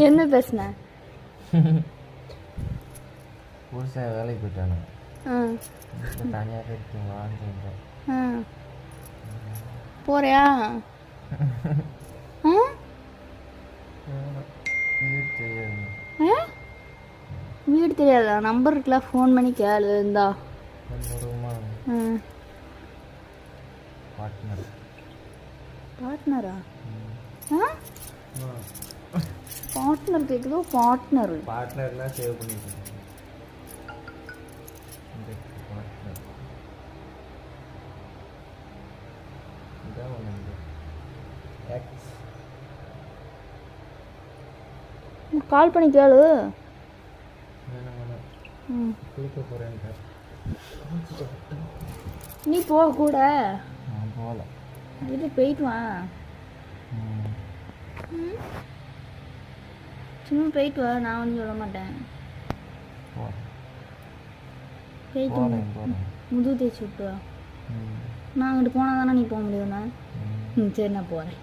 என்ன பேசுன? புதுசாக வேலைக்கு போயிட்டானு தனியாக இருக்கீங்களான்னு சொல்கிறேன். போறியா? வீடு தெரியாதா? நம்பர் இருக்குல்ல, ஃபோன் பண்ணி கேளு இருந்தா. பார்ட்னரா? பார்ட்னர் கேக்குதோ? பார்ட்னர்லாம் சேவ் பண்ணிருக்கேன். கால் பண்ணி கேளு. குளிக்க போறேன். நீ போக கூட. போகல. இது போயிட்டு வா. சும்மா போயிட்டு வா, நான் ஒன்றும் சொல்ல மாட்டேன். போயிட்டு முதுகு தேய்ச்சி விட்டு வா. நான் அங்கிட்டு போனால் தானே நீ போக முடியும்ண்ணா. சரி, நான் போகிறேன்.